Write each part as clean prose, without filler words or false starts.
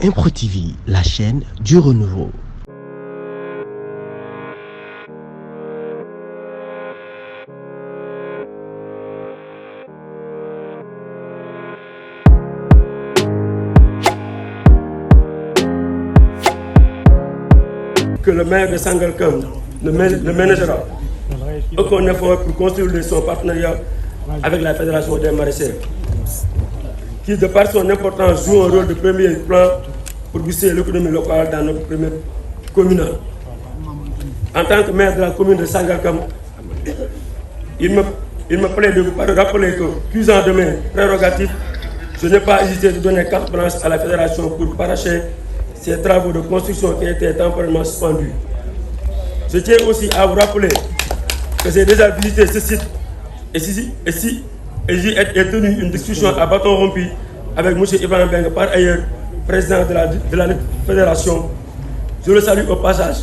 Impro TV, la chaîne du renouveau. Que le maire de Sangalkam ne ménagera aucun effort pour consolider son partenariat avec la Fédération des maraîchers, qui de par son importance joue un rôle de premier plan pour booster l'économie locale dans notre premier communal. En tant que maire de la commune de Sangalkam, il me plaît de vous rappeler que, puisant de mes prérogatives, je n'ai pas hésité de donner carte blanche à la Fédération pour parachever ces travaux de construction qui étaient temporairement suspendus. Je tiens aussi à vous rappeler que j'ai déjà visité ce site et j'y ai tenu une discussion à bâton rompu avec M. Ibrahim Beng, par ailleurs président de la Fédération. Je le salue au passage.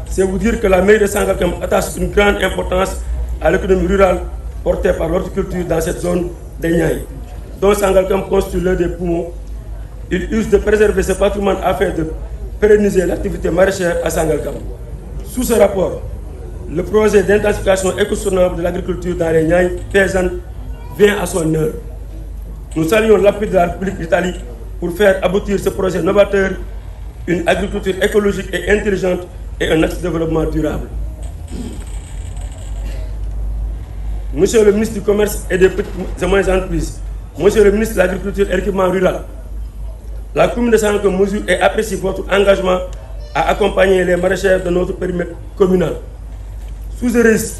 C'est vous dire que la mairie de Sangalkam attache une grande importance à l'économie rurale portée par l'horticulture dans cette zone des Niayes, dont Sangalkam constitue l'un des poumons. Il use de préserver ce patrimoine afin de pérenniser l'activité maraîchère à Sangalkam. Sous ce rapport, le projet d'intensification éco-soutenable de l'agriculture dans les Niayes paysannes vient à son heure. Nous saluons l'appui de la République d'Italie pour faire aboutir ce projet novateur, une agriculture écologique et intelligente et un axe de développement durable. Monsieur le ministre du Commerce et des petites et moyennes entreprises, Monsieur le ministre de l'Agriculture et l'équipement rural, la commune de Sangalkam mesure et apprécie votre engagement à accompagner les maraîchers de notre périmètre communal. Sous ce risque,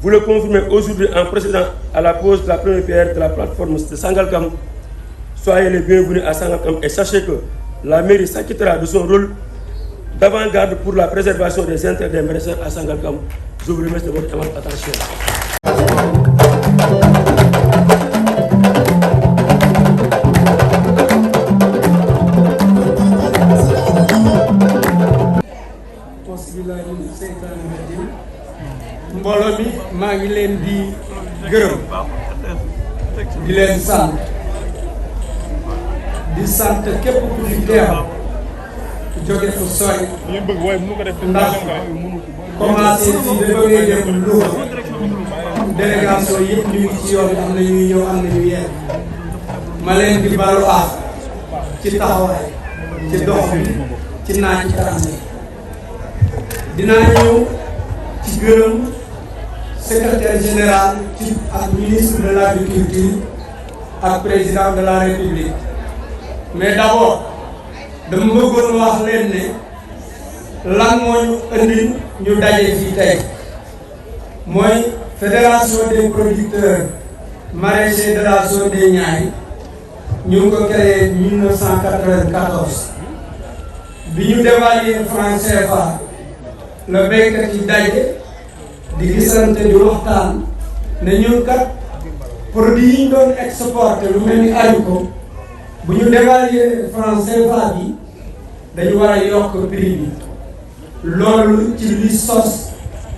vous le confirmez aujourd'hui en procédant à la pose de la première pierre de la plateforme de Sangalkam. Soyez les bienvenus à Sangalkam et sachez que la mairie s'acquittera de son rôle d'avant-garde pour la préservation des intérêts des maraîchers à Sangalkam. Je vous remercie de votre attention. mbooloo mi maa ngi leen di gërëm di leen sant képp ku fi teew jóge fu sori ndax commencé fii ba ngay dem Louga délégation yëpp ñu ngi ci yoon am na ñuy ñëw am na ñu yegg ma leen di balu ci taxawaay ci dox bi ci naaj ci kanam dinaa ñëw ci gërëm secrétaire général ci ak ministre de l'agriculture ak président de la république mais d'abord dama bëggoon wax leen ne lan moo ñu indi ñu daje fii tey mooy fédération des producteurs maraîchers de la zone des Niayes ñu ngi ko créé 1994 bi ñu dévaluer franc CFA la béykat yi daje di gisante di waxtaan ne ñun kat produit yi ñu doon exporté lu mel ni haricot bu ñu dévaluer franc CFA bi dañu war a yokk prix bi loolu ci li sos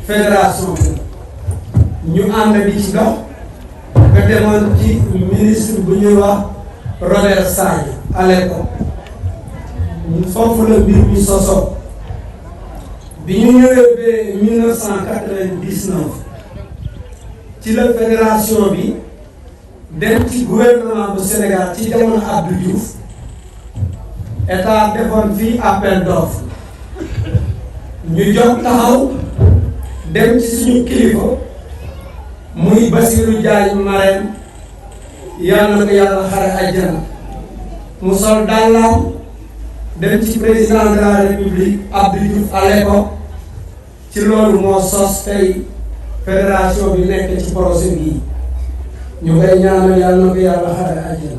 fédération bi ñu ànd di ci dox nga demoon ci ministre bu ñuy wax Robert Sagna à l'époque foofu la mbir mi sosoo bi ñu ñëwee ba 1999 ci la fédération bi dem ci gouvernement bu Sénégal ci jamono Abdou Diouf état defoon fii appel d'offre ñu jox taxaw dem ci suñu kilifa muy Bassirou Diagne Marème yal na ko yàlla xare àjjana mu sol dàllam dem ci président de la république Abdou Diouf à l'époque ci loolu moo sos tey fédération bi nekk ci projet bii ñu koy ñaanal yàlla na ko yàlla xare àjjana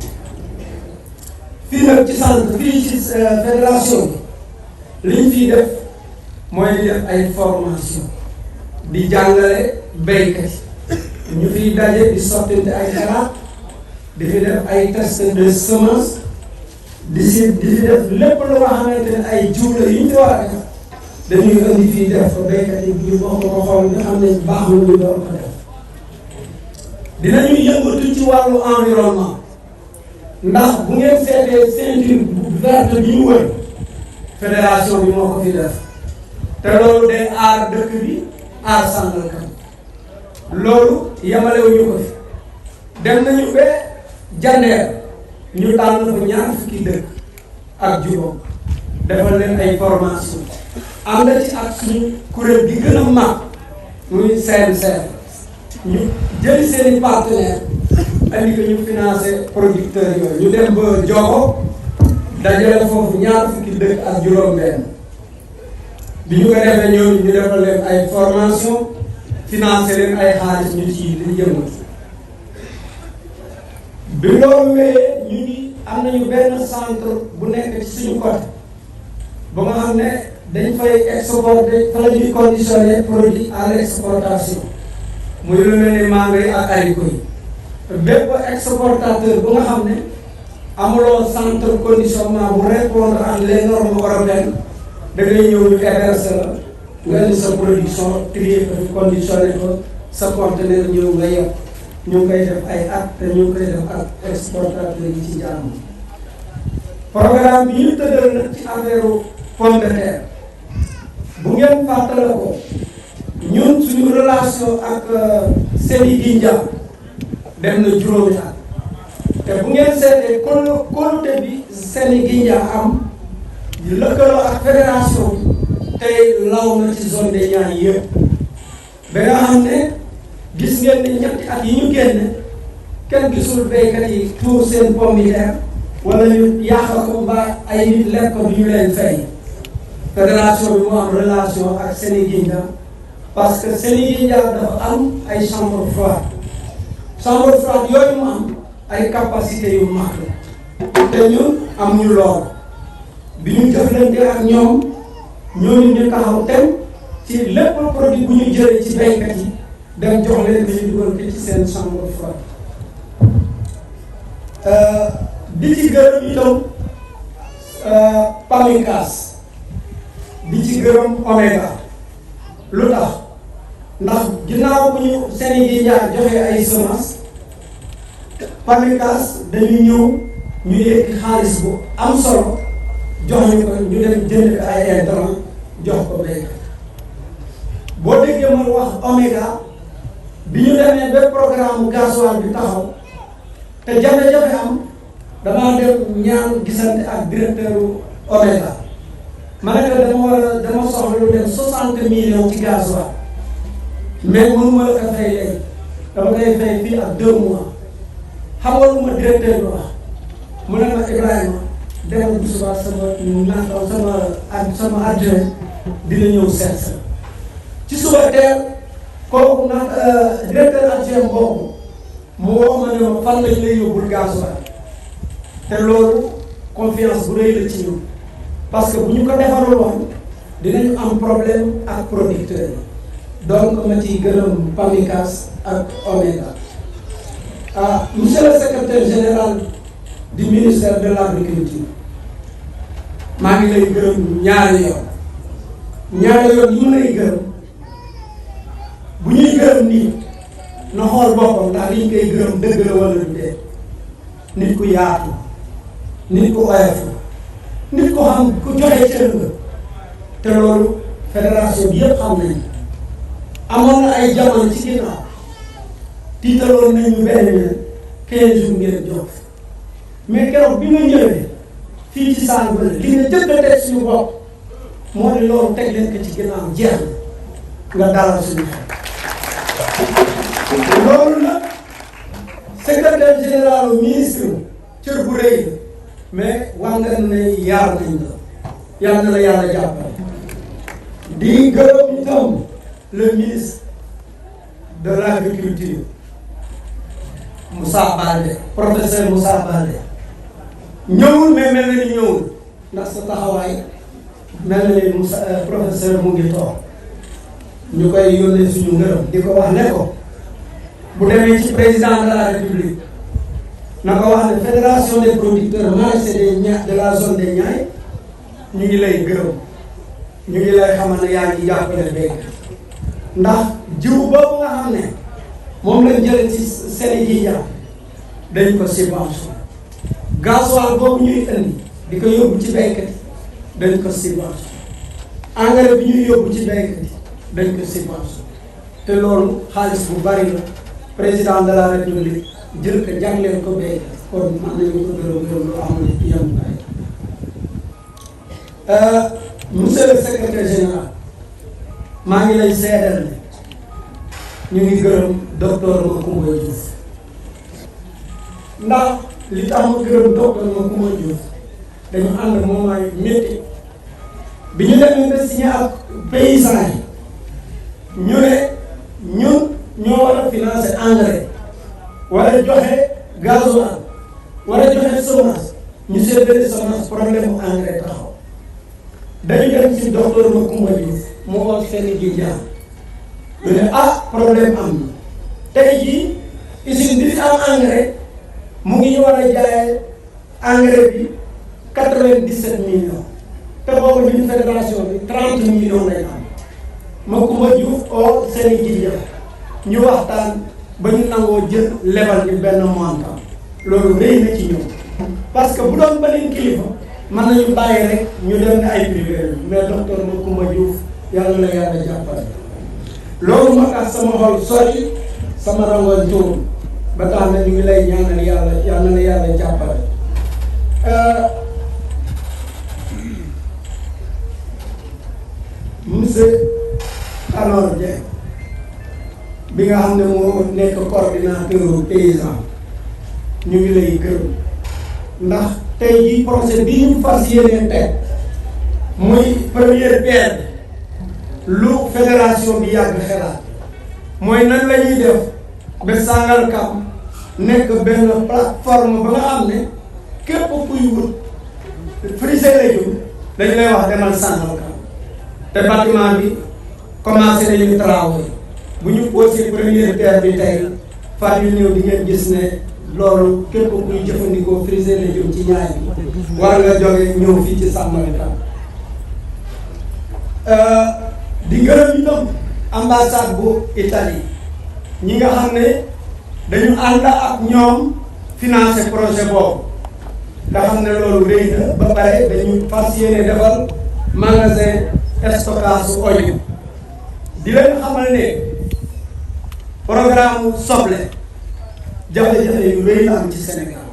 fii nag ci centre fii ci fédération bi li ñu fiy def mooy di def ay formation di jàngale béykat yi ñu fiy daje di sottante ay xalaat di fi def ay test de semence di def lépp lu nga xamante ne ay jiw la yu ñu war a def dañuy indi fii def ko béykat yi ñu bokk ko xool nga xam ne baax na ñu doon ko def dinañu yëngatu ci wàllu environnement ndax bu ngeen seetee ceinture verte bi ñu wër fédération bi moo ko fi def te loolu day aar dëkk bi aar Sangalkam loolu yemalewuñu ko fi dem nañu ba Jandeer ñu tànn fa ñaar fukki dëkk ak juróom defal leen ay formation am na ci ak suñu kuréel gi gën a mag muy CNCR ñu jëli seen i partenaires andi ko ñu financé producteurs yooyu ñu dem ba Diogo dajale foofu ñaar fukki dëkk ak juróom-benn bi ñu ko defee ñooñu ñu defal leen ay formation financé leen ay xaalis ñu ci li yëngatu bi loolu wéyee ñu ngi am nañu benn centre bu nekk ci suñu côté ba nga xam ne dañ fay exporter fa la ñuy conditionner produit à l'exportation muy lu mel ni mango yi ak haricot yi bépp exportateur bu nga xam ne amuloo centre conditionnement bu répondre à les normes européennes da ngay ñëw ñu héberger la nga indi sa production trier ko conditionné ko sa conteneur ñëw nga yeb ñu ngi koy def ay at te ñu ngi koy def ak exportateur yi ci jàmm. programme bi ñu tëddal nag ci affaire pomme de terre bu ngeen fàttale ko ñun suñu relation ak Séni Gindia dem na juróomi at te bu ngeen seetee kóolute bi Séni Gindia am lëkkaloo ak fédération bi tey law na ci zone des Niayes yëpp ba nga xam ne gis ngeen ne ñetti at yi ñu génne kenn gisul béykat yi tuur seen pomme de terre wala ñu yàqal ko mbaa ay nit lekk ko du ñu leen fay fédération bi moo am relation ak Séni Gindia parce que Séni Gindia dafa am ay chambre froide yooyu mu am ay capacité yu mag la te ñun am ñu lool bi ñu jëflante ak ñoom ñooñu ñu taxaw tem ci lépp produit bu ñu jëlee ci béykat yi dem jox leen ñu dugal ko ci seen chambre froide di ci gërëm itam Pamecas di ci gërëm Omega lu tax ndax ginnaaw bu ñu Séni Gindia joxe ay semences Pamecas dañu ñëw ñu yëkk xaalis bu am solo jox ñu ko ñu dem jënd ay intrants jox ko béykat boo déggee ma wax Omega bi ñu demee ba programme gasoil bi taxaw te jafe-jafe am damaa dem ñaan gisante ak directeur Omega ma ne ko dama soxla lu dem 60 millions ci gasoil mais mënuma la ko fay léegi dama koy fay fii ak 2 mois xam nga lu ma directeur bi wax mu ne ma Ibrahima demal bu subaa sama adjoint dina ñëw seet sa ci suba teel kooku nag directeur adjoint boobu mu woo ma ne ma fan lañ lay yóbbul gasoil te loolu confiance bu rëy la ci ñun parce que bu ñu ko defarul woon dinañu am problème ak producteurs yi donc ma ciy gërëm Pamecas ak Omega monsieur le secrétaire général du ministère de l'agriculture maa ngi lay gërëm ñaari yoon yu lay gërëm bu ñuy gërëm nii na xool boppam ndax liñ koy gërëm dëgg la wala du dee nit ku yaatu nit ku oyof nit ko xam ku joxe cër nga te loolu fédération bi yëpp xam nañu amoon na ay jamono ci ginnaaw tiitaloon nañu benn 15 jours ngeen jox mais keroog bi nga ñëwee fii ci saal bi li nga jëkk a teg suñu bopp moo di loolu teg leen ko ci ginnaaw jeex nga dalal suñu xel loolu nag secrétaire général ministre cër bu rëy mais wax nga ne yaar nañ la yàlla na la yàlla jàppale di gërëm itam le ministre de l'agriculture Moussa Baldé professeur Moussa Baldé ñëwul mais mel na ni ñëwul ndax sa taxawaay mel na ni Moussa professeur mu ngi toog ñu koy yónnee suñu ngërëm di ko wax ne ko bu demee ci président de la république na ko wax ne fédération des producteurs maraîchers de la zone des Niayes ñu ngi lay gërëm ñu ngi lay xamal ne yaa ngi jàppale béykat ndax jiw boobu nga xam ne moom lañ jëlee ci Séni Gindia dañ ko subvention gasoil boobu ñuy indi di ko yóbbu ci béykat yi dañ ko subvention engrais bi ñuy yóbbu ci béykat yi dañ ko subvention te loolu xaalis bu bari la président de la république jël ko jagleel ko béykat kon man nañu ko gërëm lu amul yem monsieur le secrétaire général maa ngi lay seedal ne ñu ngi gërëm docteur Macoumba Diouf ndax li tax ma gërëm docteur Macoumba Diouf dañu ànd moom ay métti bi ñu demee ba signé ak paysans yi ñu ne ñun ñoo war a financer engrais war a joxe gasoil war a joxe semence ñu séddale semence problème mu engrais taxaw dañu dem ci docteur Macoumba Diouf mu xool seen i jaar ñu ne problème am na tey jii usine bi fi am engrais mu ngi ñu war a jaayee engrais bi 97 millions te boobu ñun fédération bi 30 millions lay am Macoumba Diouf oo seen i jaar ñu waxtaan ba ñu nangoo jël lebal bi benn montant loolu rëy na ci ñoom parce que bu doon beneen kilifa mën nañu bàyyi rek ñu dem ne ay privé mais docteur Macoumba Diouf yàlla la yàlla jàppale loolu moo tax sama xol sori sama rangoon tuur ba tax na ñu ngi lay ñaanal yàlla na yàlla jàppale monsieur alors Dieng bi nga xam ne moo nekk coordinateur paysan ñu ngi lay gërëm ndax tey jii projet bii ñu fas yéene teg muy première pierre lu fédération bi yàgg xelaat mooy nan la ñuy def ba Sangalkam nekk benn plateforme ba nga xam ne képp kuy wut frisé légume dañu lay wax demal Sangalkam te bâtiment bi commencé nañu travaux bu ñu posé première pierre bi tey fan yu ñëw di ngeen gis ne loolu képp kuy jëfandikoo frisé légume ci ñaay bi war nga jóge ñëw fii ci Sangalkam di gërëm itam ambassade bu Italie ñi nga xam ne dañu ànd ak ñoom financer projet boobu nga xam ne loolu rëy na ba pare dañu fas yéene defal magasin stockage su oignon di leen xamal ne programme soble jafe-jafe yu rëy la am ci Sénégal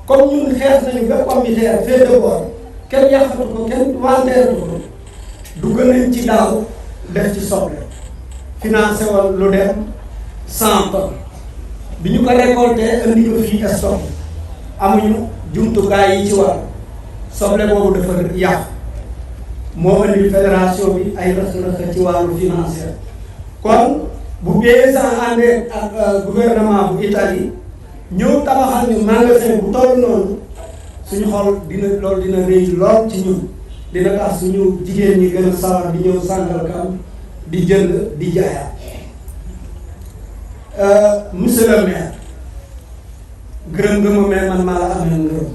comme ñun xeex nañu ba communautaire féete boor kenn yàqatu ko kenn wanteeratu ko dugg nañ ci daaw def ci soble financé woon lu dem 100 tonnes bi ñu ko récolté indi ko fii stock amuñu jumtukaay yi ci war soble boobu dafa yàqu moo indi fédération bi ay rëq-rëq ci wàllu financier kon bu paysan àndee ak gouvernement bu Italie ñëw tabaxal ñu magasin bu toll noonu suñu xol loolu dina rëy lool ci ñun dina tax suñu jigéen ñi gën a sawar di ñëw Sangalkam di jënd di jaayaat monsieur le maire gërëm nga ma mais man maa la amee ngërëm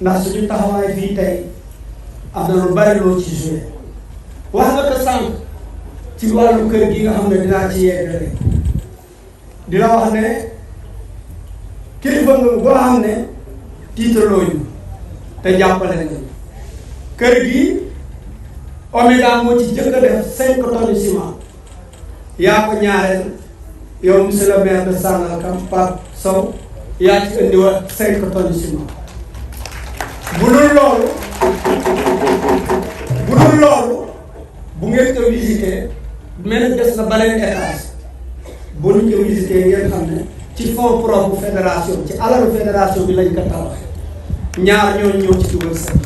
ndax suñu taxawaay fii tey am na lu bari loo ci joué wax nga ko sànq ci wàllu kër gi nga xam ne dinaa ci yeggale di la wax ne kilifa nga boo xam ne tiitaloo ñu te jàppale nga kër gi Omega moo ci jëkk a def 5 tonnes ciment yaa ko ñaareel yow monsieur le maire de Sangalkam Pape Sow yaa ci indiwaat 5 tonnes ciment bu dul loolu bu ngeen ko visité mel des na beneen étage bu ñu ko visité ngeen xam ne ci fonds propre fédération ci alalu fédération bi lañ ko tabax ñaar ñooñu ñoo ci dugal seen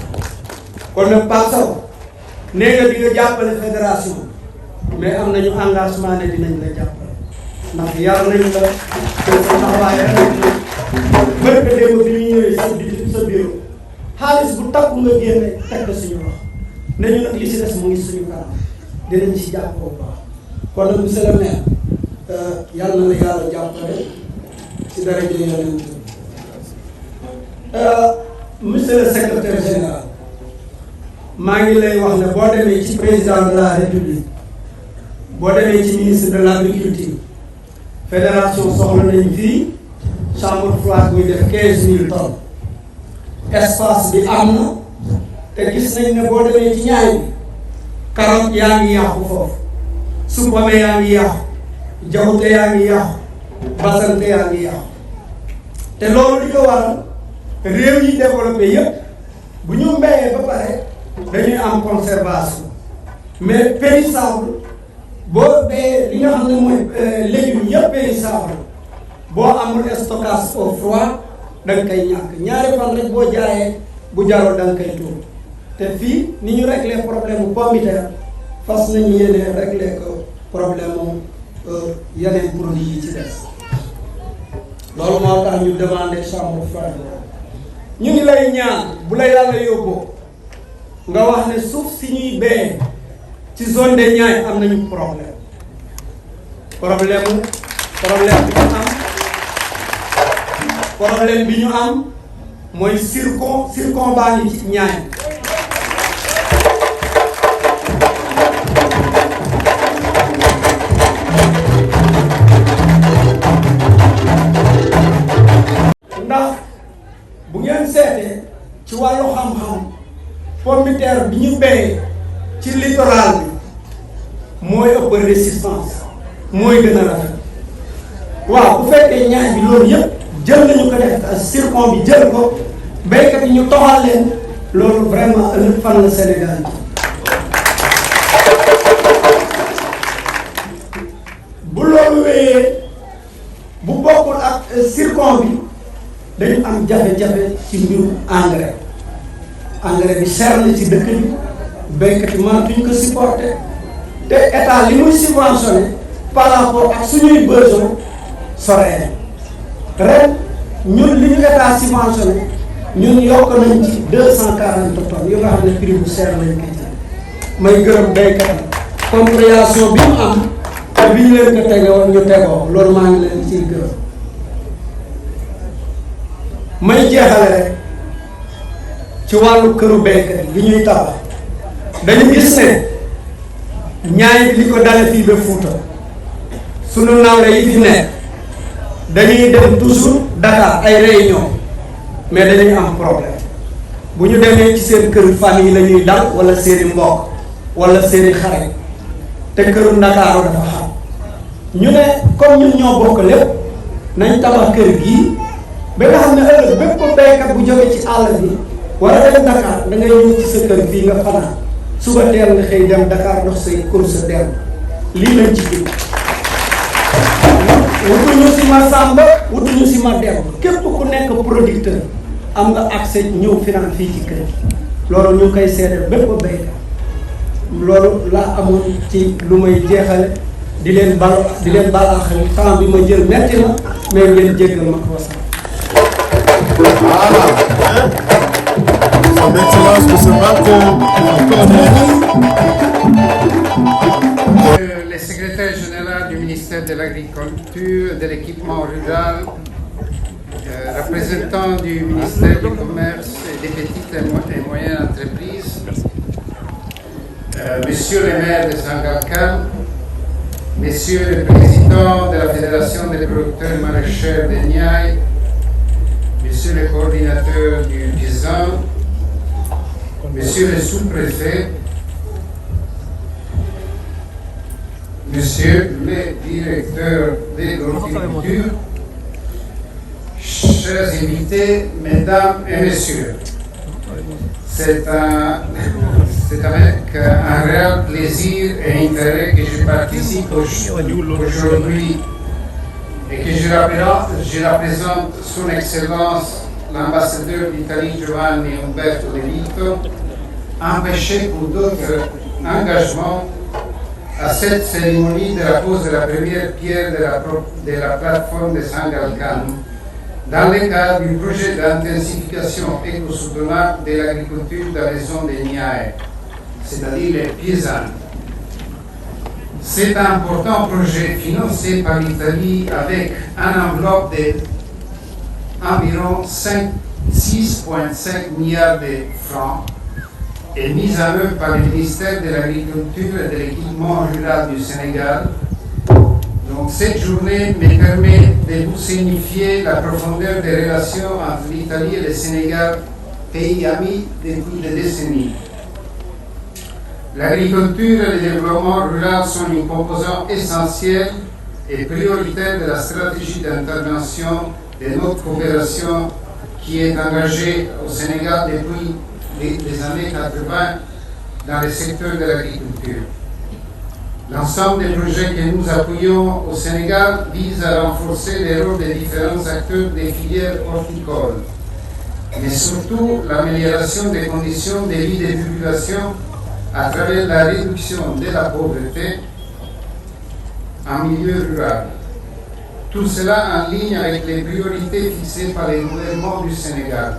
kon nag Pape Sow nee nga di nga jàppale fédération mais am nañu engagement ne dinañ la jàppale ndax yar nañ la te sa taxawaay rek bërka démb bi ñu ñëwee sa bureau xaalis bu takku nga génne teg ko suñu wax ne ñu nag li si des mu ngi suñu kanam dinañ ci jàpp bu baax kon nag monsieur le maire yàlla na la yàlla jàppale ci dara jëy yonent monsieur le secrétaire général maa ngi lay wax ne boo demee ci président de la république boo demee ci ministre de l' agriculture fédération soxla nañ fii chambre froide buy def 15000 tonnes espace bi am na te gis nañ ne boo demee ci ñaay bi carotte yaa ngi yàqu foofu supame yaa ngi yàqu jawte yaa ngi yàqu basante yaa ngi yàqu te loolu li ko waral réew yi développé yépp bu ñu mbéyee ba pare dañuy am conservation mais périssable boo béyee li nga xam ne mooy légumes yëpp périssable boo amul stockage au froid da nga koy ñàkk ñaari fan rek boo jaayee bu jarul da nga koy tuur te fii ni ñu réglé problème mu pomme de terre fas nañu yéene réglé ko problème mu yeneen produits yi ci des loolu moo tax ñu demandé chambre froide ñu ngi lay ñaan bu la yàlla yóbboo nga wax ne suuf si ñuy béyee ci zone de Niayes am nañu problème bi ñu am mooy zircon baa ngi ci Niayes ndax bu ngeen seetee ci wàllu xam-xam pomme de terre bi ñu béyee ci littoral bi mooy ëpp résistance mooy gën a rafet waaw bu fekkee Niayes bi loolu yëpp jël nañu ko def zircon bi jël ko béykat yi ñu toxal leen loolu vraiment ëllëg fan la Sénégal bu loolu wéyee bu bokkul ak zircon bi dañu am jafe-jafe ci mbirum engrais bi cher na ci dëkk bi béykat yi mënatuñ ko supporter te état li muy subventionné par rapport ak suñuy besoin soree ren ñun li ñu état subventionné ñun yokk nañ ci 240 tonnes yu nga xam ne prix bu cher lañ koy jël may gërëm béykat yi compréhension bi mu am te bi ñu leen ko tegoon ñu tegoo loolu maa ngi leen ciy gërëm may jeexale rek ci wàllu këru béykat yi li ñuy tabax dañu gis ne Niayes li ko dale fii ba Fuuta sunu nawle yi fi nekk dañuy dem toujours Dakar ay réunion mais dañuy am problème bu ñu demee ci seen kër famille la ñuy dal wala seeni mbokk wala seeni xarit te këru Ndakaaru dafa xam ñu ne comme ñun ñoo bokk lépp nañ tabax kër gii ba nga xam ne ëllëg bépp béykat bu jóge ci àll bi war a dem Dakar da ngay ñëw ci sa kër fii nga fanaan suba teel nga xëy dem Dakar dox say course dem lii lañ ci dégg wutuñu si ma Samba wutuñu si ma Demba képp ku nekk producteur am nga accès ñëw finance fii ci kër loolu ñu ngi koy seedeel bépp béykat loolu laa amoon ci lu may jeexale di leen balaax temps bi ma jël metti na mais ngeen jéggal ma ko sax. Son Excellence M. Marco Le secrétaire général du ministère de l'Agriculture, de l'équipement rural, représentant du ministère du Commerce et des petites et moyennes entreprises, Monsieur le maire de Sangalkam, Monsieur le président de la Fédération des producteurs maraîchers de Niayes, Monsieur le coordinateur du DISAN, Monsieur le sous-préfet, Monsieur le directeur de l'horticulture, chers invités, Mesdames et Messieurs, c'est avec un réel plaisir et intérêt que je participe aujourd'hui et que je représente Son Excellence l'ambassadeur d'Italie Giovanni Umberto De Vito, empêché pour d'autres engagements à cette cérémonie de la pose de la première pierre de la plateforme de Sangalkam dans le cadre du projet d'intensification éco-soutenable de l'agriculture dans les zones de Niayes, c'est-à-dire les paysannes. C'est un important projet financé par l'Italie avec une enveloppe d'environ 6,5 milliards de francs et mise en œuvre par le ministère de l'Agriculture et de l'Équipement rural du Sénégal. Donc cette journée me permet de vous signifier la profondeur des relations entre l'Italie et le Sénégal pays ami depuis des décennies. L'agriculture et le développement rural sont une composante essentielle et prioritaire de la stratégie d'intervention de notre coopération qui est engagée au Sénégal depuis les années 80 dans le secteur de l'agriculture. L'ensemble des projets que nous appuyons au Sénégal vise à renforcer le rôle des différents acteurs des filières horticoles, mais surtout l'amélioration des conditions de vie des populations à travers la réduction de la pauvreté en milieu rural. Tout cela en ligne avec les priorités fixées par le gouvernement du Sénégal,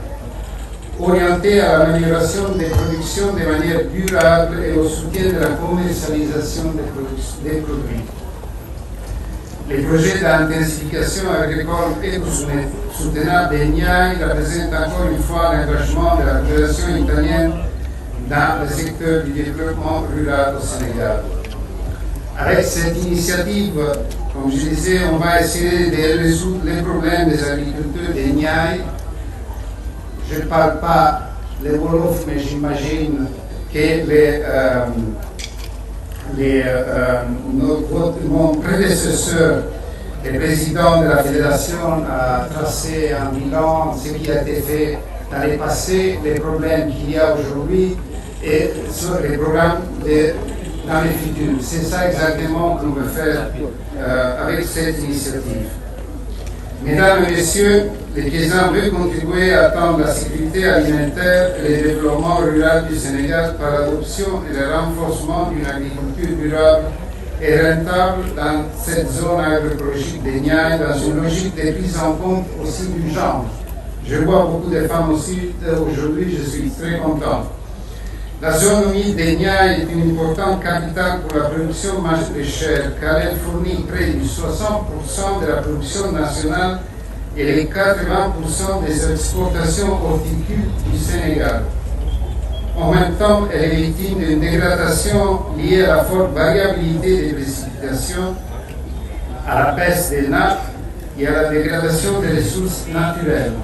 orientées à l'amélioration des productions de manière durable et au soutien de la commercialisation des produits. Les projets d'intensification agricole et soutenable des Niayes représentent encore une fois l'engagement de la population italienne dans le secteur du développement rural au Sénégal. Avec cette initiative, comme je disais, on va essayer de résoudre les problèmes des agriculteurs des Niayes. Je ne parle pas les Wolof, mais j'imagine que mon prédécesseur, le président de la fédération, a tracé un bilan, ce qui a été fait dans le passé, les problèmes qu'il y a aujourd'hui et sur les programmes dans le futur. C'est ça exactement qu'on veut faire avec cette initiative. Mesdames et messieurs, le Kézan veut contribuer à atteindre la sécurité alimentaire et le développement rural du Sénégal par l'adoption et le renforcement d'une agriculture durable et rentable dans cette zone agroécologique des Niayes, dans une logique de prise en compte aussi du genre. Je vois beaucoup de femmes aussi aujourd'hui, je suis très content. La zone humide des Niayes est une importante capitale pour la production maraîchère car elle fournit près de 60% de la production nationale et les 80% des exportations horticoles du Sénégal. En même temps, elle est victime d'une dégradation liée à la forte variabilité des précipitations, à la baisse des nappes et à la dégradation des ressources naturelles.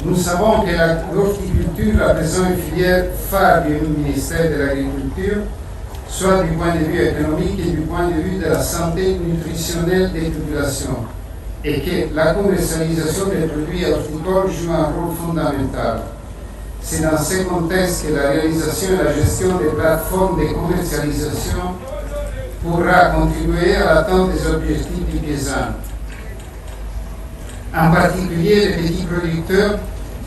Nous savons que l'horticulture représente une filière phare du ministère de l'Agriculture, soit du point de vue économique et du point de vue de la santé nutritionnelle des populations, et que la commercialisation des produits horticoles joue un rôle fondamental. C'est dans ce contexte que la réalisation et la gestion des plateformes de commercialisation pourra contribuer à l'atteinte des objectifs du Kézan. En particulier, les petits producteurs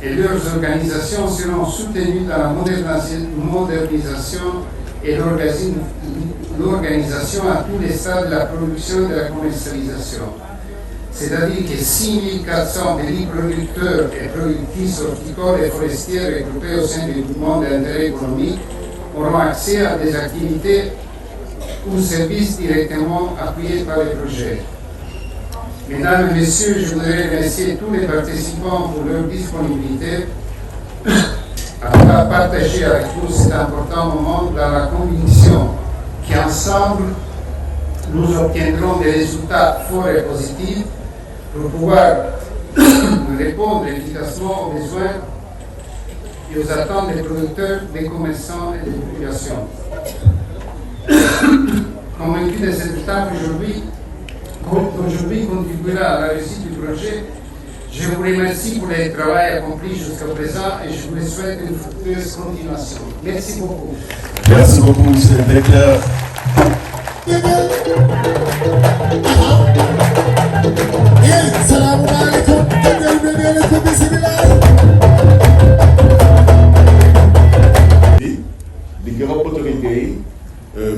et leurs organisations seront soutenus dans la modernisation et l'organisation à tous les stades de la production et de la commercialisation. C'est-à-dire que 6 400 petits producteurs et productrices horticoles et forestières regroupés au sein du groupement d'intérêt économique auront accès à des activités ou services directement appuyés par les projets. Mesdames et messieurs, je voudrais remercier tous les participants pour leur disponibilité à partager avec nous cet important moment dans la conviction qu'ensemble, nous obtiendrons des résultats forts et positifs pour pouvoir répondre efficacement aux besoins et aux attentes des producteurs, des commerçants et des populations. Convaincu de cette étape aujourd'hui contribuera à la réussite du projet, je vous remercie pour le travail accompli jusqu'à présent et je vous souhaite une fructueuse continuation. Merci beaucoup. Merci beaucoup, M. le directeur.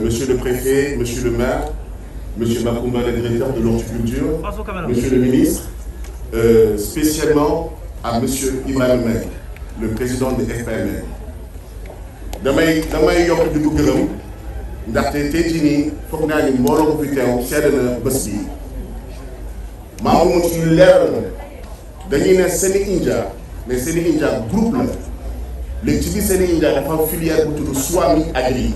Monsieur le préfet, monsieur le maire, monsieur Makoumba, le directeur de l'horticulture, monsieur le ministre, spécialement à monsieur Ibrahim Meng, le président de FPMN. damay yokk di ko gërëm ndaxte tey jii nii foog naa ni mbooloo ko fi teew seede na bés bi maa ngi mun suñu leeral na dañuy ne Seni India mais Seni India groupe la léegi ci biir Seni India dafa am filière bu tudd Swami Agri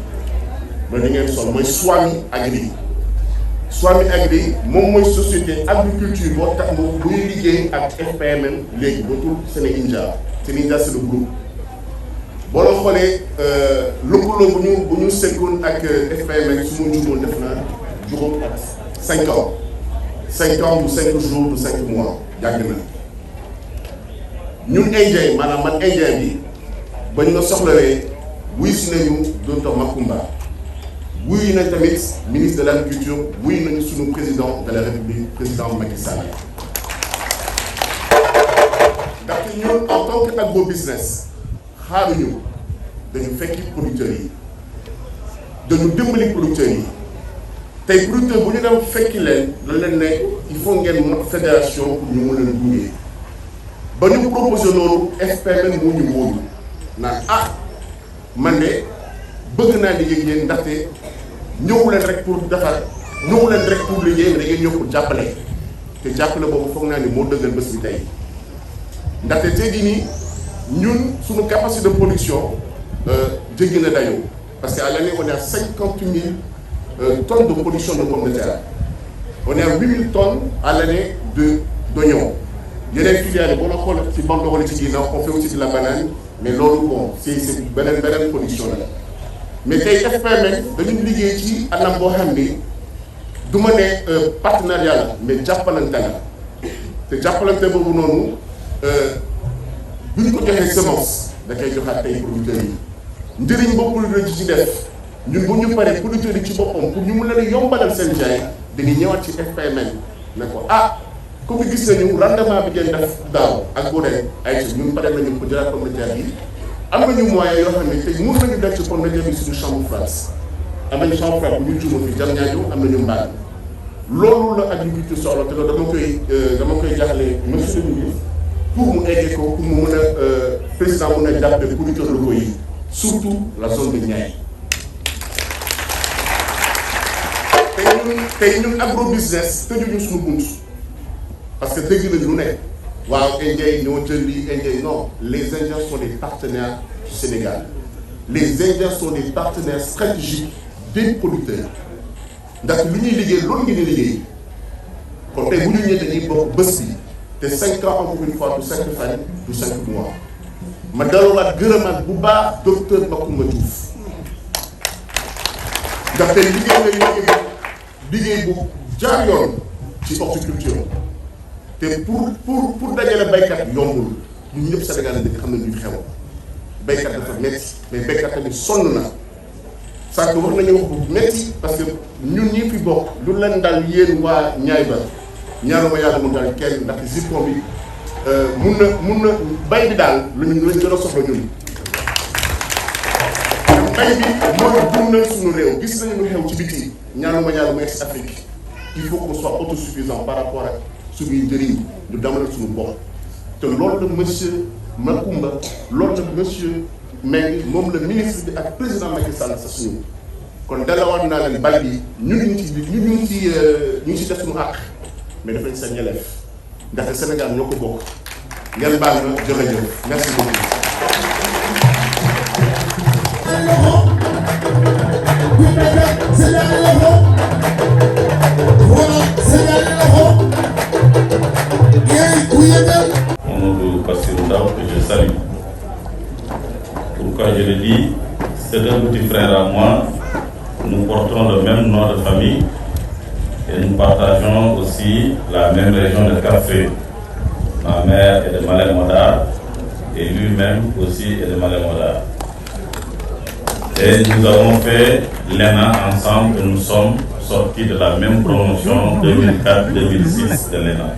mooy da ngeen sol mooy Swami Agri Swami Agri moom mooy société agriculture boo tax mu buy liggéey ak FPMN léegi ba tur Sénégindia c'est le groupe boo la xoolee lëkkaloo bu ñu sekkoon ak FPMN su ma juumoon def na juróom ak 5 ans 5 ans du 5 jours du 5 mois yàgg na ñun indien maanaam man indien bi ba ñu nga soxlawee wuy si nañu docteur Macoumba wuy na tamit ministre de l'agriculture wuy nañu sunu président de la république président Macky Sall ndaxte ñun en tant que agro business xaaruñu dañu fekki producteurs yi dañu dimbali producteurs yi tey producteur bu ñu dem fekki leen dañ leen ne il faut ngeen mot fédération pour ñu mën leen gunge ba ñu proposé loolu FPMN moo ñu wóolu naan man de bëgg naa liggéey ak yéen ndaxte ñëwu leen rek pour defar ñëwu leen rek pour liggéey mais da ngeen ñëw pour jàppale te jàppale boobu foog naa ni moo dëggal bés bi tey ndaxte tey jii nii ñun suñu capacité de production jéggi na dayoo parce que à l'année on est à 50 000 tonnes de production de pommes de terre on est à 8 000 tonnes à l'année d'oignons yeneen filières yi boo la xool ci bande wala ci ginnaaw on fait aussi de la banane mais loolu bon c'est beneen production la mais tey FPMN dañu liggéey ci anam boo xam ni du ma ne partenariat la mais jàppalante la te jàppalante boobu noonu bu ñu ko joxee semence da koy joxaat tey producteurs yi njëriñ ba producteurs yi ci def ñun bu ñu paree producteurs yi ci boppam pour ñu mun leen yombalal seen jaay dañuy ñëwaat ci FPMN ne ko comme gis nañu rendement bi ngeen def daaw ak bu ren ay ci ñun pare nañu ko jëlaat pomme de terre yi am nañu moyen yoo xam ne tey mën nañu def ci pomme de terre yi suñu chambre froide am nañu chambre froide bu ñu juuma fi jam ñaajo am nañu mbaal loolu la agriculture soxla te loolu dama koy jaaxle monsieur le ministre pour mu eggee ko pour mu mën a président mën a jàppale producteurs locaux yi surtout la zone de Niayes tey ñun agro business tëjuñu suñu bunt parce que dégg nañu lu ne waaw Indiens ñoo jël lii Indiens non les Indiens sont des partenaires du Sénégal les Indiens sont des partenaires stratégiques des producteurs ndax lu ñuy liggéey loolu ngeen di liggéey kon tey bu ñu ñëwee dañuy bokk bés bi te 5 ans encore une fois du 5 fan du 5 mois ma delluwaat gërëmaat bu baax docteur Macoumba Diouf ndax tey liggéey bu jaar yoon ci horticulture te pour dajale baykat yombul ñun ñëpp Sénégal dañu xam ne ñu xew baykat dafa métti mais baykat tamit sonn na sànq wax nañu wax bu métti parce que ñun ñi fi bokk lu leen dal yéen waa ñaay ba ñaanuma yàlla mu dal kenn ndax zircon bi mun na bay bi daal lañ gën a soxla ñun bay bi mooy dundal suñu réew gis nañu lu xew ci biti ñaanuma yàlla mu egg si Afrique il faut qu'on soit autosuffisant par rapport ak suñuy njëriñ ñu demalal suñu bopp te loolu la monsieur Macoumba loolu la monsieur Mbengue moom la ministre bi ak président Macky Sall sa suñu kon dalawaat naa leen bal bi ñu ngi ci def suñu àq mais dafay seen ñeleef ndaxte Sénégal ñoo ko bokk ngeen baal na jërëjëf merci beaucoup. Mamadou Bassirou Ndao que je salue. Pourquoi je le dis, c'est un petit frère à moi. Nous portons le même nom de famille et nous partageons aussi la même région de Café. Ma mère est de Malem Hodar et lui-même aussi est de Malem Hodar. Et nous avons fait l'ENA ensemble et nous sommes sortis de la même promotion 2004-2006 de l'ENA.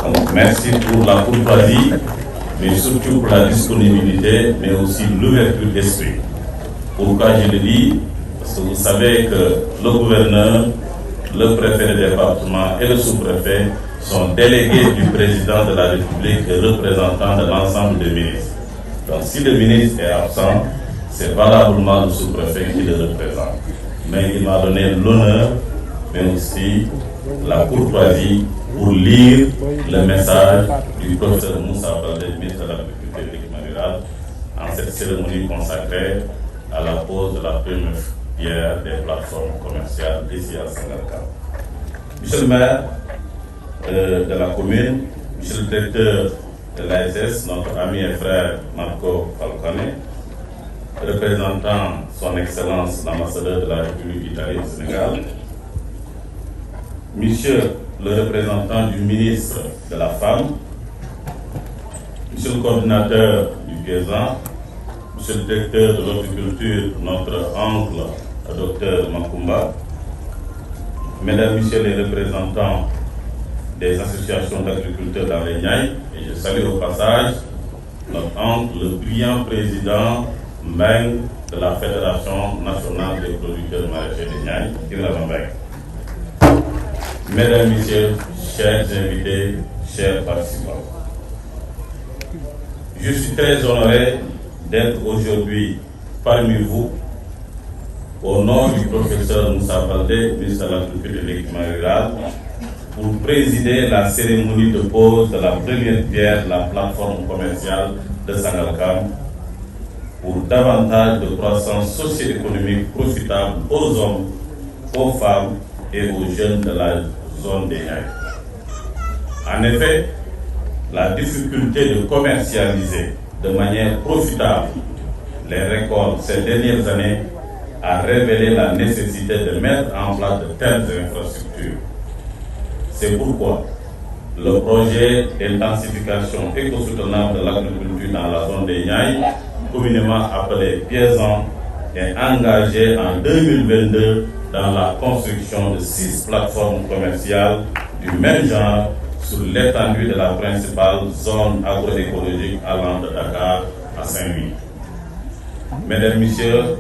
Donc merci pour la courtoisie, mais surtout pour la disponibilité, mais aussi l'ouverture d'esprit. Pourquoi je le dis? Parce que vous savez que le gouverneur, le préfet de département et le sous-préfet sont délégués du président de la République et représentants de l'ensemble des ministres. Donc si le ministre est absent, c'est valablement le sous-préfet qui le représente. Mais il m'a donné l'honneur, mais aussi la courtoisie pour lire le message du professeur Moussa Baldé, ministre de l'Agriculture et de l'Équipement rural, en cette cérémonie consacrée à la pose de la première filière des plateformes commerciales ici à Sangalkam. Monsieur le maire de la commune, monsieur le directeur de l'ASS, notre ami et frère Marco Falcone, représentant son Excellence l'ambassadeur de la République d'Italie au Sénégal, monsieur le représentant du ministre de la Femme, monsieur le coordinateur du Paysan, monsieur le directeur de l'horticulture, notre oncle, le docteur Makumba, mesdames, messieurs les représentants des associations d'agriculteurs dans les Niayes, et je salue au passage notre oncle, le brillant président Mbeng de la Fédération nationale des producteurs maraîchers des Niayes, Ibrahima Mbeng. Mesdames, messieurs, chers invités, chers participants, je suis très honoré d'être aujourd'hui parmi vous au nom du professeur Moussa Baldé, ministre de l'Agriculture et de l'Équipement rural, pour présider la cérémonie de pose de la première pierre de la plateforme commerciale de Sangalkam pour davantage de croissance socio-économique profitable aux hommes, aux femmes et aux jeunes de la zone des Niayes. En effet, la difficulté de commercialiser de manière profitable les récoltes ces dernières années a révélé la nécessité de mettre en place de telles infrastructures. C'est pourquoi le projet d'intensification éco-soutenable de l'agriculture dans la zone des Niayes, communément appelé Paysan, est engagé en 2022 dans la construction de 6 plateformes commerciales du même genre sur l'étendue de la principale zone agroécologique allant de Dakar à Saint-Louis. Mesdames, Messieurs,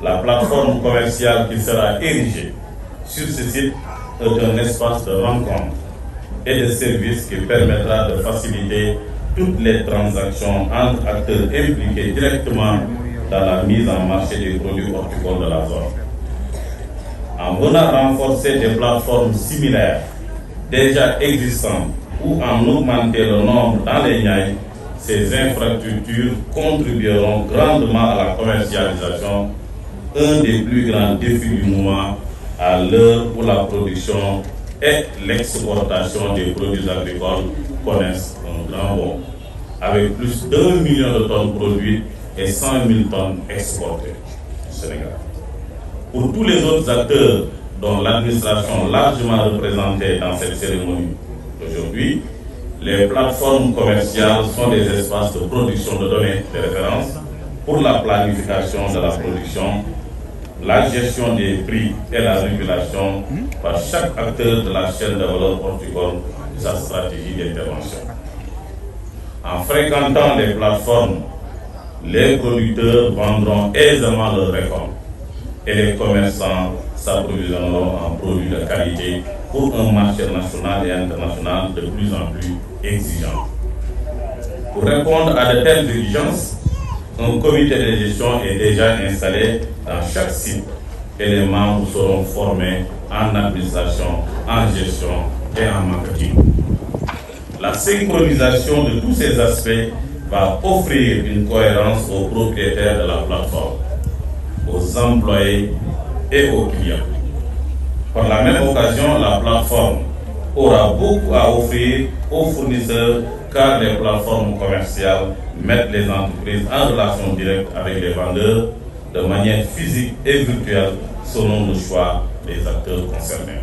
la plateforme commerciale qui sera érigée sur ce site est un espace de rencontre et de services qui permettra de faciliter toutes les transactions entre acteurs impliqués directement dans la mise en marché des produits horticoles de la zone. En venant renforcer des plateformes similaires déjà existantes ou en augmenter le nombre dans les Niayes, ces infrastructures contribueront grandement à la commercialisation, un des plus grands défis du moment à l'heure où la production et l'exportation des produits agricoles connaissent un grand bond, avec plus d'1 million de tonnes produites et 100 000 tonnes exportées au Sénégal. Pour tous les autres acteurs dont l'administration largement représentée dans cette cérémonie d'aujourd'hui, les plateformes commerciales sont des espaces de production de données de référence pour la planification de la production, la gestion des prix et la régulation par chaque acteur de la chaîne de valeur horticole de sa stratégie d'intervention. En fréquentant les plateformes, les producteurs vendront aisément leurs récoltes et les commerçants s'approvisionneront en produits de qualité pour un marché national et international de plus en plus exigeant. Pour répondre à de telles exigences, un comité de gestion est déjà installé dans chaque site et les membres seront formés en administration, en gestion et en marketing. La synchronisation de tous ces aspects va offrir une cohérence aux propriétaires de la plateforme, aux employés et aux clients. Par la même occasion, la plateforme aura beaucoup à offrir aux fournisseurs car les plateformes commerciales mettent les entreprises en relation directe avec les vendeurs de manière physique et virtuelle selon le choix des acteurs concernés.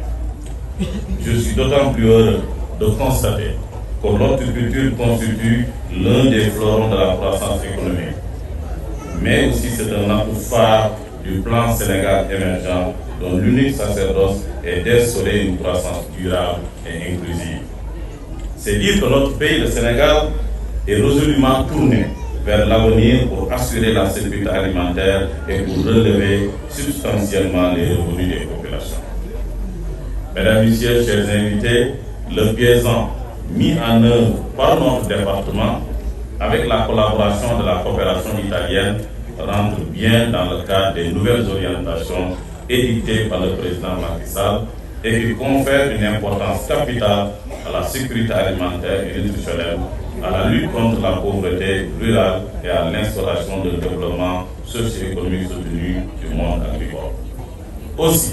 Je suis d'autant plus heureux de constater que l'horticulture constitue l'un des fleurons de la croissance économique, mais aussi c'est un atout phare du plan Sénégal émergent dont l'unique sacerdoce est d'instaurer une croissance durable et inclusive. C'est dire que notre pays, le Sénégal, est résolument tourné vers l'avenir pour assurer la sécurité alimentaire et pour relever substantiellement les revenus des populations. Mesdames, Messieurs, chers invités, le Paysan mis en œuvre par notre département avec la collaboration de la coopération italienne rentre bien dans le cadre des nouvelles orientations édictées par le président Macky Sall et qui confère une importance capitale à la sécurité alimentaire et nutritionnelle, à la lutte contre la pauvreté rurale et à l'instauration d'un développement socio-économique soutenu du monde agricole. Aussi,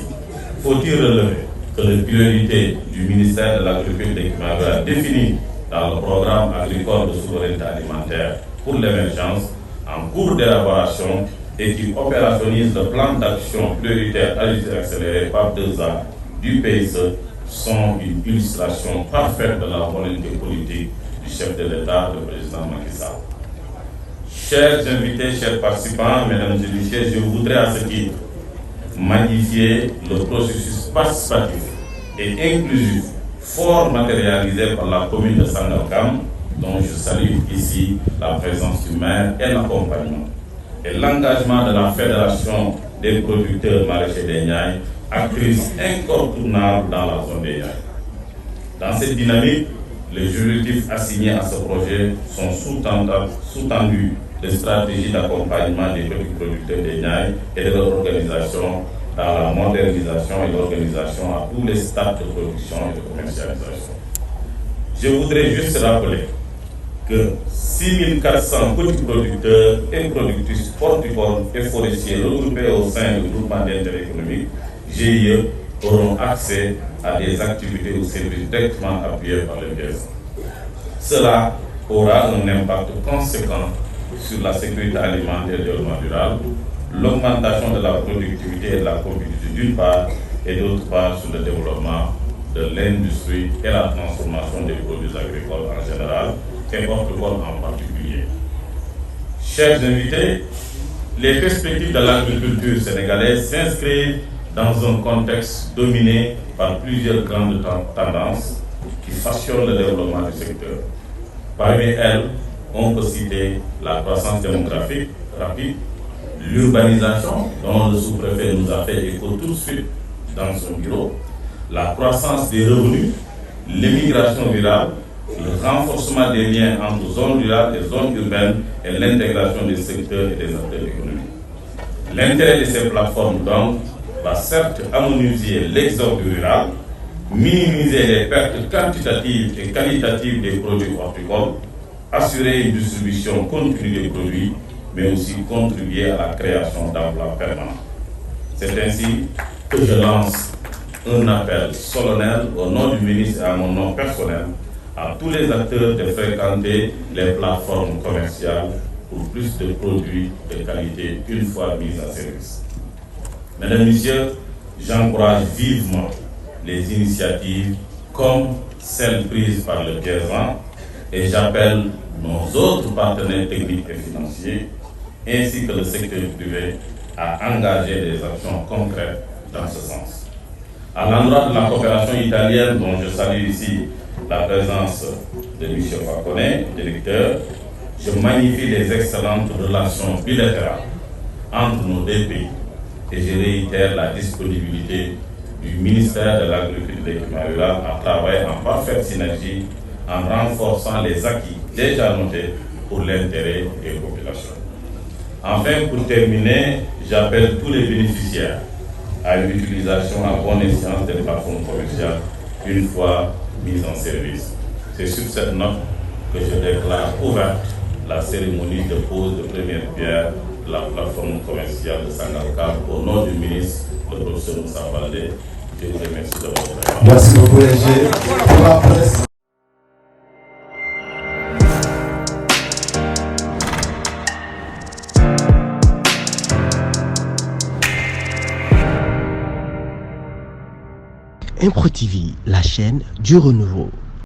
faut-il relever que les priorités du ministère de l'Agriculture et de l'Agriculture définies dans le programme agricole de souveraineté alimentaire pour l'émergence en cours d'élaboration et qui opérationnise le plan d'action prioritaire ajusté et accéléré par 2 ans du PSE sont une illustration parfaite de la volonté politique du chef de l'État, le président Macky Sall. Chers invités, chers participants, mesdames et messieurs, je voudrais à ce titre magnifier le processus participatif et inclusif fort matérialisé par la commune de Sangalkam, dont je salue ici la présence du maire et l'accompagnement, et l'engagement de la Fédération des producteurs maraîchers des Niayes, actrice incontournable dans la zone des Niayes. Dans cette dynamique, les objectifs assignés à ce projet sont sous-tendus de stratégies d'accompagnement des petits producteurs des Niayes et de leur organisation dans la modernisation et l'organisation à tous les stades de production et de commercialisation. Je voudrais juste rappeler que 6400 petits producteurs et productrices horticoles et forestiers regroupés au sein du groupement d'intérêt économique GIE auront accès à des activités ou services directement appuyés par le PSE. Cela aura un impact conséquent sur la sécurité alimentaire et le développement durable, l'augmentation de la productivité et de la compétitivité d'une part, et d'autre part sur le développement de l'industrie et la transformation des produits agricoles en général et horticoles en particulier. Chers invités, les perspectives de l'agriculture sénégalaise s'inscrivent dans un contexte dominé par plusieurs grandes tendances qui façonnent le développement du secteur. Parmi elles, on peut citer la croissance démographique rapide, l'urbanisation, dont le sous-préfet nous a fait écho tout de suite dans son bureau, la croissance des revenus, l'immigration rurale, le renforcement des liens entre zones rurales et zones urbaines et l'intégration des secteurs et des acteurs économiques. L'intérêt de ces plateformes, donc, va certes harmoniser l'exode rural, minimiser les pertes quantitatives et qualitatives des produits horticoles, assurer une distribution continue des produits, mais aussi contribuer à la création d'emplois permanents. C'est ainsi que je lance un appel solennel au nom du ministre et à mon nom personnel à tous les acteurs de fréquenter les plateformes commerciales pour plus de produits de qualité une fois mis en service. Mesdames et messieurs, j'encourage vivement les initiatives comme celles prises par le Tiers-Vent et j'appelle nos autres partenaires techniques et financiers ainsi que le secteur privé à engager des actions concrètes dans ce sens. À l'endroit de la coopération italienne dont je salue ici la présence de M. Facone, directeur, je magnifie les excellentes relations bilatérales entre nos deux pays et je réitère la disponibilité du ministère de l'Agriculture et de l'Équipement rural à travailler en parfaite synergie en renforçant les acquis déjà notés pour l'intérêt des populations. Enfin, pour terminer, j'appelle tous les bénéficiaires à une utilisation à bon escient des plateformes commerciales une fois mises en service. C'est sur cette note que je déclare ouverte la cérémonie de pose de première pierre de la plateforme commerciale de Sangalkam au nom du ministre, le professeur Moussa Baldé. Je vous remercie de votre attention. Merci beaucoup, Léger. Pour la presse. Impro TV, la chaîne du renouveau.